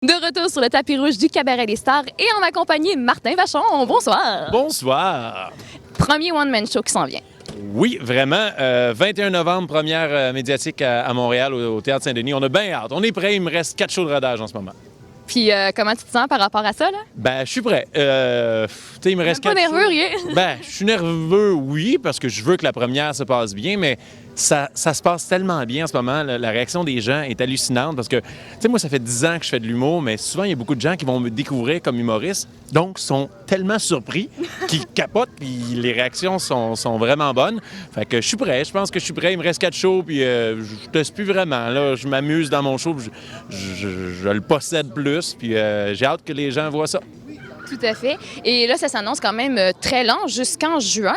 De retour sur le tapis rouge du Cabaret des Stars et en ma compagnie, Martin Vachon. Bonsoir. Bonsoir. Premier one-man show qui s'en vient. Oui, vraiment. 21 novembre, première médiatique à Montréal, au Théâtre Saint-Denis. On a bien hâte. On est prêt. Il me reste 4 shows de rodage en ce moment. Puis comment tu te sens par rapport à ça, là? Ben, je suis prêt. Tu sais, il me reste 4 pas nerveux, shows. rien? Ben, je suis nerveux, oui, parce que je veux que la première se passe bien, mais ça se passe tellement bien en ce moment. La réaction des gens est hallucinante parce que, tu sais, moi, ça fait 10 ans que je fais de l'humour, mais souvent, il y a beaucoup de gens qui vont me découvrir comme humoriste, donc sont tellement surpris qu'ils capotent, puis les réactions sont vraiment bonnes. Fait que je suis prêt. Je pense que je suis prêt. Il me reste 4 shows, puis je teste plus vraiment. Là, je m'amuse dans mon show, puis je le possède plus, puis j'ai hâte que les gens voient ça. Tout à fait. Et là, ça s'annonce quand même très long, jusqu'en juin.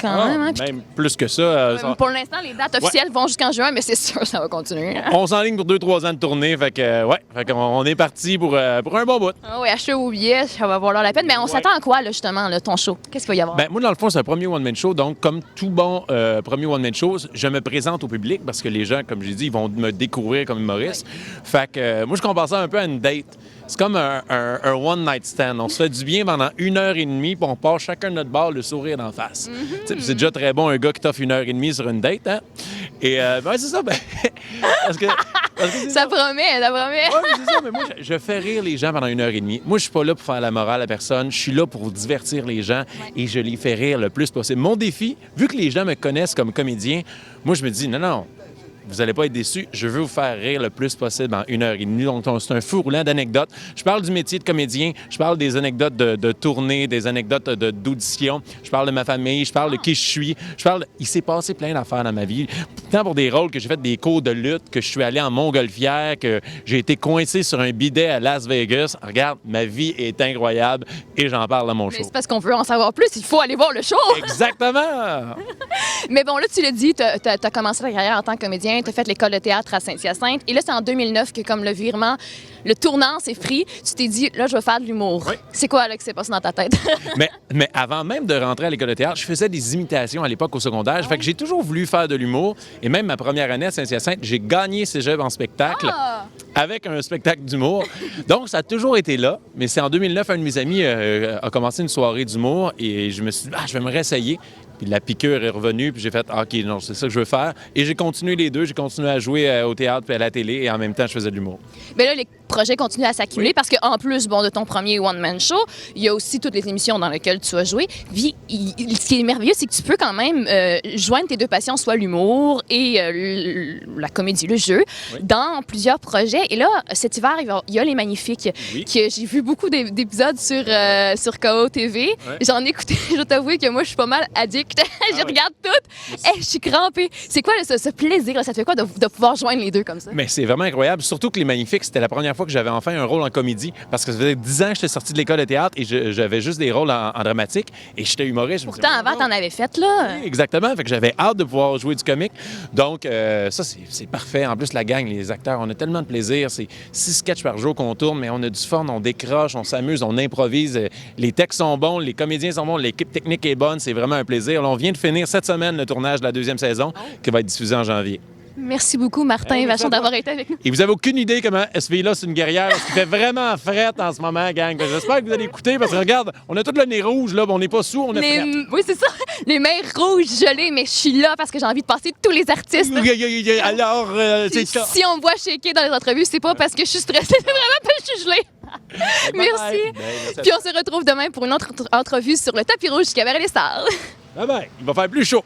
Quand même, hein? Même plus que ça. Pour l'instant, les dates officielles vont jusqu'en juin, mais c'est sûr, ça va continuer. On s'enligne pour 2-3 ans de tournée, fait que, on est parti pour un bon bout. Ah oui, achetez vos billets, ça va valoir la peine. Mais on s'attend à quoi, là, justement, là, ton show? Qu'est-ce qu'il va y avoir? Ben, moi, dans le fond, c'est un premier one-man show. Donc, comme tout bon premier one-man show, je me présente au public parce que les gens, comme j'ai dit, ils vont me découvrir comme humoriste. Fait que moi, je compare ça un peu à une date. C'est comme un one-night stand. On se fait du bien pendant 1h30, puis on part chacun de notre bar le sourire d'en face. C'est déjà très bon, un gars qui t'offre 1h30 sur une date, hein? Et c'est ça, parce que ça promet, ça promet. Oui, c'est ça, mais moi, je fais rire les gens pendant 1h30. Moi, je suis pas là pour faire la morale à personne. Je suis là pour divertir les gens et je les fais rire le plus possible. Mon défi, vu que les gens me connaissent comme comédien, moi, je me dis, non, vous n'allez pas être déçus. Je veux vous faire rire le plus possible en 1h30. Donc, c'est un fou roulant d'anecdotes. Je parle du métier de comédien. Je parle des anecdotes de tournée, des anecdotes d'audition. Je parle de ma famille. Je parle de qui je suis. Il s'est passé plein d'affaires dans ma vie. Tant pour des rôles que j'ai fait des cours de lutte, que je suis allé en montgolfière, que j'ai été coincé sur un bidet à Las Vegas. Regarde, ma vie est incroyable et j'en parle dans mon show. C'est parce qu'on veut en savoir plus. Il faut aller voir le show. Exactement! Mais bon, là, tu l'as dit, tu as commencé ta carrière en tant que comédien. Tu as fait l'école de théâtre à Saint-Hyacinthe. Et là, c'est en 2009 que, comme le virement, le tournant s'est pris, tu t'es dit, là, je vais faire de l'humour. Oui. C'est quoi, là, qui s'est passé dans ta tête? mais avant même de rentrer à l'école de théâtre, je faisais des imitations à l'époque au secondaire. Fait que j'ai toujours voulu faire de l'humour. Et même ma première année à Saint-Hyacinthe, j'ai gagné cégep en spectacle avec un spectacle d'humour. Donc, ça a toujours été là. Mais c'est en 2009, un de mes amis a commencé une soirée d'humour et je me suis dit, je vais me réessayer. Puis la piqûre est revenue, puis j'ai fait OK, non, c'est ça que je veux faire. Et j'ai continué les deux. J'ai continué à jouer au théâtre puis à la télé, et en même temps, je faisais de l'humour. Mais là, les projets continuent à s'accumuler parce qu'en plus de ton premier one-man show, il y a aussi toutes les émissions dans lesquelles tu as joué. Puis, ce qui est merveilleux, c'est que tu peux quand même joindre tes deux passions, soit l'humour et la comédie, le jeu, dans plusieurs projets. Et là, cet hiver, il y a Les Magnifiques, que j'ai vu beaucoup d'épisodes sur KO TV. J'en ai écouté, je dois t'avouer que moi, je suis pas mal addict. Je regarde tout. Je suis crampée. C'est quoi ce plaisir? Là? Ça te fait quoi de pouvoir joindre les deux comme ça? Mais c'est vraiment incroyable. Surtout que Les Magnifiques, c'était la première fois que j'avais enfin un rôle en comédie. Parce que ça faisait 10 ans que j'étais sorti de l'école de théâtre et j'avais juste des rôles en dramatique. Et j'étais humoriste. Pourtant, avant, t'en avais fait, là. Oui, exactement. Fait que j'avais hâte de pouvoir jouer du comique. Donc, ça, c'est parfait. En plus, la gang, les acteurs, on a tellement de plaisir. C'est 6 sketchs par jour qu'on tourne, mais on a du fun, on décroche, on s'amuse, on improvise. Les textes sont bons, les comédiens sont bons, l'équipe technique est bonne. C'est vraiment un plaisir. Là, on vient de finir cette semaine le tournage de la 2e saison qui va être diffusée en janvier. Merci beaucoup, Martin Vachon, d'avoir été avec nous. Et vous avez aucune idée comment cette fille-là, c'est une guerrière. Ce qui fait vraiment frette en ce moment, gang. J'espère que vous allez écouter parce que regarde, on a tout le nez rouge, là, on n'est pas sous, on est frette. Oui, c'est ça. Les mains rouges gelées, mais je suis là parce que j'ai envie de passer tous les artistes. Alors, c'est ça. Si on me voit shaker dans les entrevues, c'est pas parce que je suis stressée, c'est vraiment parce que je suis gelée. Merci. Puis on se retrouve demain pour une autre entrevue sur le tapis rouge du Cabaret des Stars. Bye bye. Il va faire plus chaud.